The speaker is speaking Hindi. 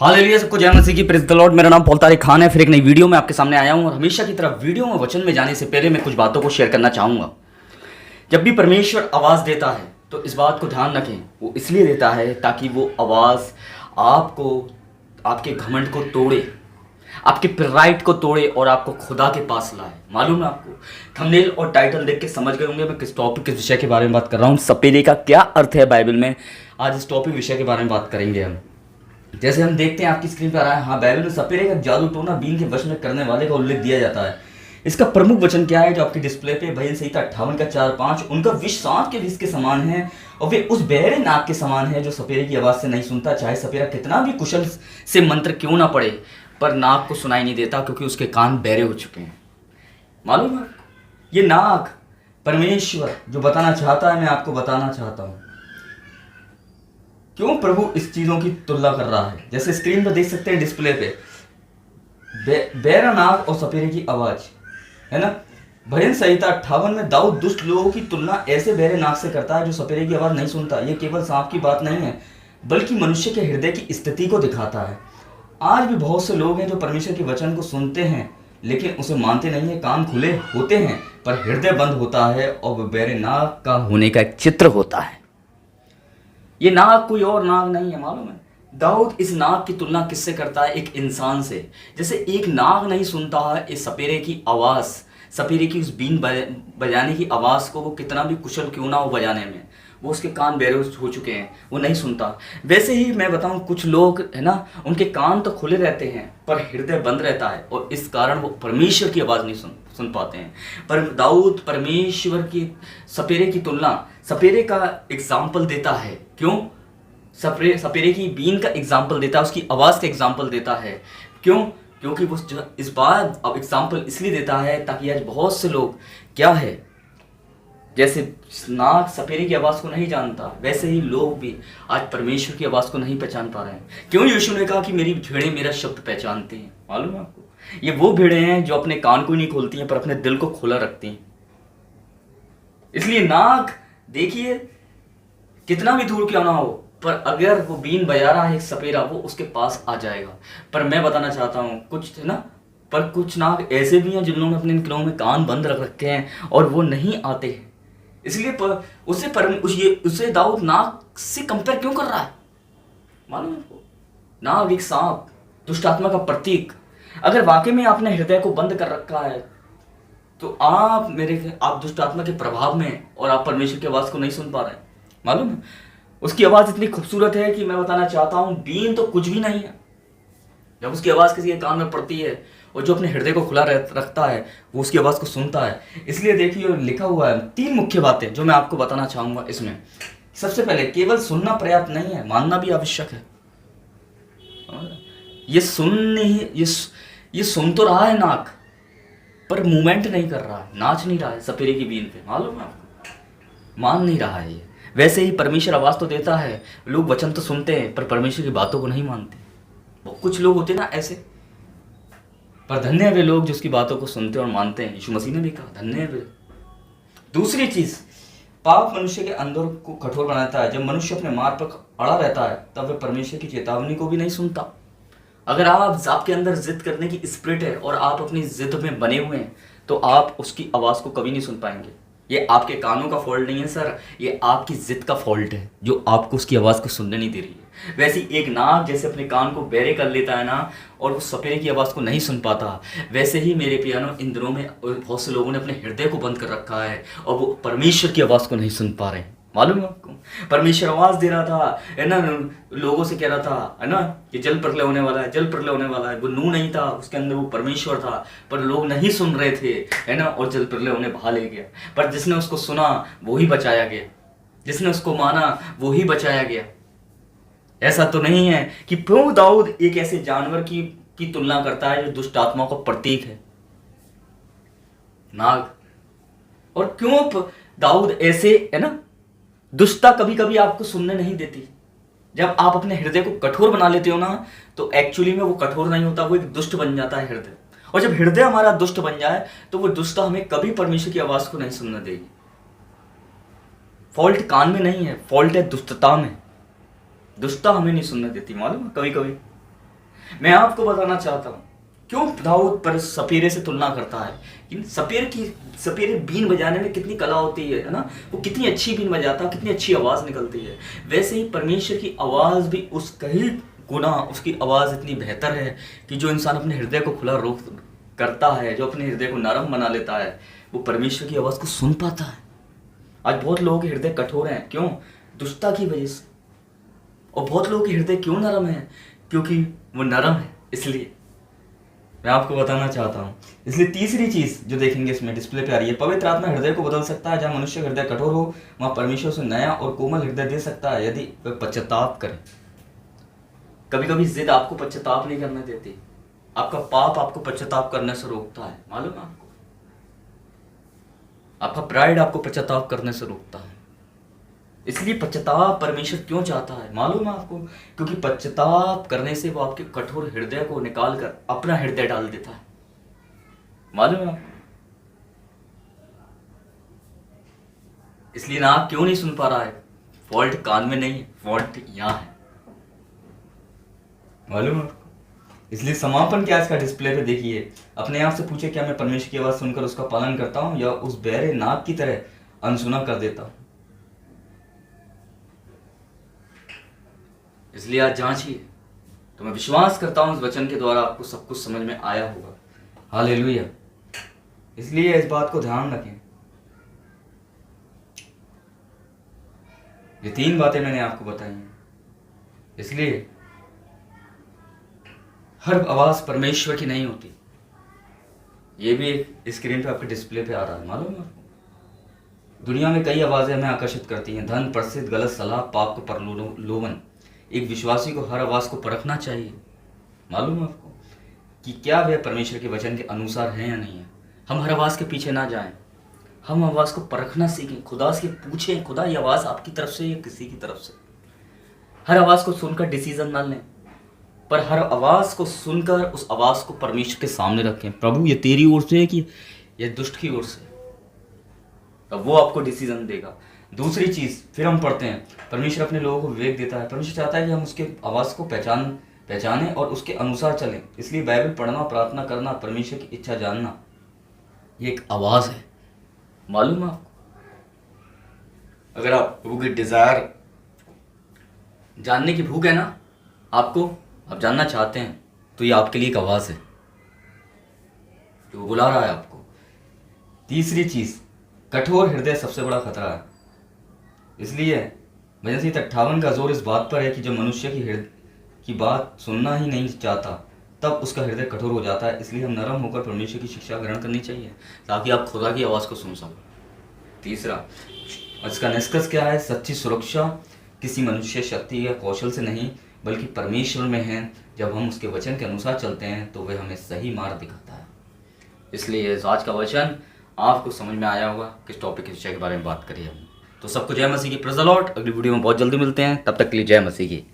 हालेलुया, सबको जय मसीह की, प्रेज़ द लॉर्ड। मेरा नाम पॉल तारिक खान है। फिर एक नई वीडियो में आपके सामने आया हूँ और हमेशा की तरह वीडियो में वचन में जाने से पहले मैं कुछ बातों को शेयर करना चाहूँगा। जब भी परमेश्वर आवाज़ देता है तो इस बात को ध्यान रखें, वो इसलिए देता है ताकि वो आवाज़ आपको, आपके घमंड को तोड़े, आपके प्राइड को तोड़े और आपको खुदा के पास लाए। मालूम है आपको, थंबनेल और टाइटल देख के समझ गए होंगे मैं किस टॉपिक, किस विषय के बारे में बात कर रहा हूँ। सपेरे का क्या अर्थ है बाइबल में, आज इस टॉपिक विषय के बारे में बात करेंगे हम। जैसे हम देखते हैं आपकी स्क्रीन पर आ रहा है, हाँ, बाइबल में सपेरे का जादू टोना बीन के वश में करने वाले का उल्लेख दिया जाता है। इसका प्रमुख वचन क्या है जो आपकी डिस्प्ले पे, भजन संहिता 58 का 4-5, उनका विष सांप के विष के समान है और वे उस बहरे नाग के समान है जो सपेरे की आवाज से नहीं सुनता, चाहे सपेरा कितना भी कुशल से मंत्र क्यों ना पड़े, पर नाग को सुनाई नहीं देता क्योंकि उसके कान बहरे हो चुके हैं। मालूम है, ये नाग परमेश्वर जो बताना चाहता है, मैं आपको बताना चाहता हूँ क्यों प्रभु इस चीजों की तुलना कर रहा है। जैसे स्क्रीन पर देख सकते हैं डिस्प्ले पे, बहरा नाग और सपेरे की आवाज है ना। भजन संहिता 58 में दाऊद दुष्ट लोगों की तुलना ऐसे बहरे नाग से करता है जो सपेरे की आवाज नहीं सुनता। ये केवल सांप की बात नहीं है बल्कि मनुष्य के हृदय की स्थिति को दिखाता है। आज भी बहुत से लोग हैं जो परमेश्वर के वचन को सुनते हैं लेकिन उसे मानते नहीं है। कान खुले होते हैं पर हृदय बंद होता है और वह बहरे नाग का होने का एक चित्र होता है। ये नाग कोई और नाग नहीं है। मालूम है, दाऊद इस नाग की तुलना किससे करता है? एक इंसान से। जैसे एक नाग नहीं सुनता है इस सपेरे की आवाज़, सपेरे की उस बीन बजाने की आवाज़ को, वो कितना भी कुशल क्यों ना हो बजाने में, वो उसके कान बहरे हो चुके हैं, वो नहीं सुनता। वैसे ही मैं बताऊं, कुछ लोग है ना, उनके कान तो खुले रहते हैं पर हृदय बंद रहता है और इस कारण वो परमेश्वर की आवाज़ नहीं सुन पाते हैं। पर दाऊद परमेश्वर की सपेरे की तुलना, सपेरे का एग्जाम्पल देता है। क्यों? सपेरे की बीन का एग्जाम्पल देता है, उसकी आवाज़ का एग्जाम्पल देता है। क्यों? क्योंकि वो इस बार अब एग्जाम्पल इसलिए देता है ताकि आज बहुत से लोग क्या है, जैसे नाग सपेरे की आवाज़ को नहीं जानता, वैसे ही लोग भी आज परमेश्वर की आवाज़ को नहीं पहचान पा रहे हैं। क्यों? यीशु ने कहा कि मेरी भेड़ें मेरा शब्द पहचानती हैं। मालूम है आपको, ये वो भेड़ें हैं जो अपने कान को नहीं खोलती हैं पर अपने दिल को खोला रखती हैं। इसलिए नाग, देखिए, कितना भी दूर क्यों ना हो, पर अगर वो बीन बजा रहा है एक सपेरा, वो उसके पास आ जाएगा। पर मैं बताना चाहता हूँ, कुछ है ना, पर कुछ नाग ऐसे भी हैं जिन लोगों ने अपने कानों में कान बंद रख रखे हैं और वो नहीं आते हैं। इसलिए उसे दाऊद नाग से कंपेयर क्यों कर रहा है? मालूम है, नाग एक सांप, दुष्ट आत्मा का प्रतीक। अगर वाकई में आपने हृदय को बंद कर रखा है तो आप दुष्ट आत्मा के प्रभाव में और आप परमेश्वर की आवाज़ को नहीं सुन पा रहे हैं। मालूम है, उसकी आवाज़ इतनी खूबसूरत है कि मैं बताना चाहता हूँ, बीन तो कुछ भी नहीं है। जब उसकी आवाज़ किसी के कान में पड़ती है और जो अपने हृदय को खुला रखता है वो उसकी आवाज़ को सुनता है। इसलिए देखिए, लिखा हुआ है 3 मुख्य बातें जो मैं आपको बताना चाहूँगा इसमें। सबसे पहले, केवल सुनना पर्याप्त नहीं है, मानना भी आवश्यक है। ये सुन तो रहा है नाक, पर मूवमेंट नहीं कर रहा है, नाच नहीं रहा है सपेरे की बीन पे। मालूम है आपको, मान नहीं रहा है ये। वैसे ही परमेश्वर आवाज़ तो देता है, लोग वचन तो सुनते हैं पर परमेश्वर की बातों को नहीं मानते। वो कुछ लोग होते ना ऐसे, पर धन्य है वे लोग जो उसकी बातों को सुनते और मानते हैं। यीशु मसीह ने भी कहा, धन्य है वे। दूसरी चीज़, पाप मनुष्य के अंदर को कठोर बनाता है। जब मनुष्य अपने मार्ग पर अड़ा रहता है तब वह परमेश्वर की चेतावनी को भी नहीं सुनता। अगर आपके अंदर जिद करने की स्पिरिट है और आप अपनी जिद में बने हुए हैं तो आप उसकी आवाज़ को कभी नहीं सुन पाएंगे। ये आपके कानों का फॉल्ट नहीं है सर, ये आपकी जिद का फॉल्ट है जो आपको उसकी आवाज़ को सुनने नहीं दे रही है। वैसे ही एक नाग जैसे अपने कान को बहरे कर लेता है ना और वो सपेरे की आवाज़ को नहीं सुन पाता, वैसे ही मेरे पियानो इन दिनों में बहुत से लोगों ने अपने हृदय को बंद कर रखा है और वो परमेश्वर की आवाज़ को नहीं सुन पा रहे हैं। मालूम है आपको, परमेश्वर आवाज़ दे रहा था, है ना, लोगों से कह रहा था, है ना, कि जल प्रलय होने वाला है, जल प्रलय होने वाला है। वो नूह नहीं था, उसके अंदर वो परमेश्वर था, पर लोग नहीं सुन रहे थे, है ना, और जल प्रलय होने बहा ले गया। पर जिसने उसको सुना वो ही बचाया गया, जिसने उसको माना वो ही बचाया गया। ऐसा तो नहीं है कि क्यों दाऊद एक ऐसे जानवर की तुलना करता है जो दुष्ट आत्मा का प्रतीक है, नाग। और क्यों दाऊद ऐसे, है ना, दुष्टता कभी कभी आपको सुनने नहीं देती। जब आप अपने हृदय को कठोर बना लेते हो ना तो एक्चुअली में वो कठोर नहीं होता, वो एक दुष्ट बन जाता है हृदय। और जब हृदय हमारा दुष्ट बन जाए तो वो दुष्टता हमें कभी परमेश्वर की आवाज़ को नहीं सुनने देगी। फॉल्ट कान में नहीं है, फॉल्ट है दुष्टता में। दुष्टता हमें नहीं सुनने देती। मालूम है, कभी कभी मैं आपको बताना चाहता हूँ क्यों दाऊद पर सपेरे से तुलना करता है। इन सपेरे बीन बजाने में कितनी कला होती है ना, वो कितनी अच्छी बीन बजाता है, कितनी अच्छी आवाज़ निकलती है। वैसे ही परमेश्वर की आवाज़ भी उसका ही गुना, उसकी आवाज़ इतनी बेहतर है कि जो इंसान अपने हृदय को खुला रोक करता है, जो अपने हृदय को नरम बना लेता है, वो परमेश्वर की आवाज़ को सुन पाता है। आज बहुत लोगों के हृदय कठोर हैं, क्यों? दुष्टता की वजह से। और बहुत लोगों के हृदय क्यों नरम है? क्योंकि वो नरम है। इसलिए मैं आपको बताना चाहता हूँ। इसलिए तीसरी चीज जो देखेंगे इसमें डिस्प्ले पे आ रही है, पवित्र आत्मा हृदय को बदल सकता है। जहाँ मनुष्य का हृदय कठोर हो वहाँ परमेश्वर से नया और कोमल हृदय दे सकता है, यदि वह पश्चाताप करे। कभी कभी जिद आपको पश्चाताप नहीं करने देती, आपका पाप आपको पश्चाताप करने से रोकता है, मालूम है आपको? आपका प्राइड आपको पश्चाताप करने से रोकता है। इसलिए पश्चाताप परमेश्वर क्यों चाहता है, मालूम है आपको? क्योंकि पश्चाताप करने से वो आपके कठोर हृदय को निकाल कर अपना हृदय डाल देता है, मालूम है आपको? इसलिए ना आप क्यों नहीं सुन पा रहा है? फॉल्ट कान में नहीं है, फॉल्ट यहाँ है, मालूम है आपको? इसलिए समापन क्या इसका डिस्प्ले पे देखिए। अपने आप से पूछे, क्या मैं परमेश्वर की आवाज सुनकर उसका पालन करता हूँ या उस बहरे नाग की तरह अनसुना कर देता हूँ? इसलिए आज जांचिए। तो मैं विश्वास करता हूँ इस वचन के द्वारा आपको सब कुछ समझ में आया होगा। हालेलुया। इसलिए इस बात को ध्यान रखें। ये 3 बातें मैंने आपको बताई हैं। इसलिए हर आवाज परमेश्वर की नहीं होती। ये भी एक स्क्रीन पे आपके डिस्प्ले पे आ रहा है, मालूम है आपको? दुनिया में कई आवाजें हमें आकर्षित करती हैं, धन, प्रसिद्ध, गलत सलाह, पाप को प्रलोभन। एक विश्वासी को हर आवाज को परखना चाहिए, मालूम है आपको, कि क्या वह परमेश्वर के वचन के अनुसार है या नहीं है। हम हर आवाज के पीछे ना जाएं, हम आवाज को परखना सीखें, खुदा से पूछें, खुदा ये आवाज आपकी तरफ से या किसी की तरफ से। हर आवाज को सुनकर डिसीजन ना लें, पर हर आवाज को सुनकर उस आवाज को परमेश्वर के सामने रखें। प्रभु ये तेरी ओर से है कि ये दुष्ट की ओर से, तब वो आपको डिसीजन देगा। दूसरी चीज फिर हम पढ़ते हैं, परमेश्वर अपने लोगों को विवेक देता है। परमेश्वर चाहता है कि हम उसके आवाज को पहचाने और उसके अनुसार चलें। इसलिए बाइबल पढ़ना, प्रार्थना करना, परमेश्वर की इच्छा जानना, ये एक आवाज है, मालूम है आपको? अगर आप प्रभु की डिजायर जानने की भूख है ना आपको, आप जानना चाहते हैं, तो ये आपके लिए एक आवाज है जो बुला रहा है आपको। तीसरी चीज, कठोर हृदय सबसे बड़ा खतरा है। इसलिए भजन संहिता 58 का जोर इस बात पर है कि जब मनुष्य की बात सुनना ही नहीं चाहता, तब उसका हृदय कठोर हो जाता है। इसलिए हम नरम होकर परमेश्वर की शिक्षा ग्रहण करनी चाहिए, ताकि आप खुदा की आवाज़ को सुन सको। तीसरा, इसका निष्कर्ष क्या है? सच्ची सुरक्षा किसी मनुष्य शक्ति या कौशल से नहीं, बल्कि परमेश्वर में है। जब हम उसके वचन के अनुसार चलते हैं तो वह हमें सही मार्ग दिखाता है। इसलिए आज का वचन आपको समझ में आया होगा किस टॉपिक के विषय के बारे में बात करी हमने। तो सबको जय मसीह की, प्रेज़ द लॉर्ड। अगली वीडियो में बहुत जल्दी मिलते हैं, तब तक के लिए जय मसीह की।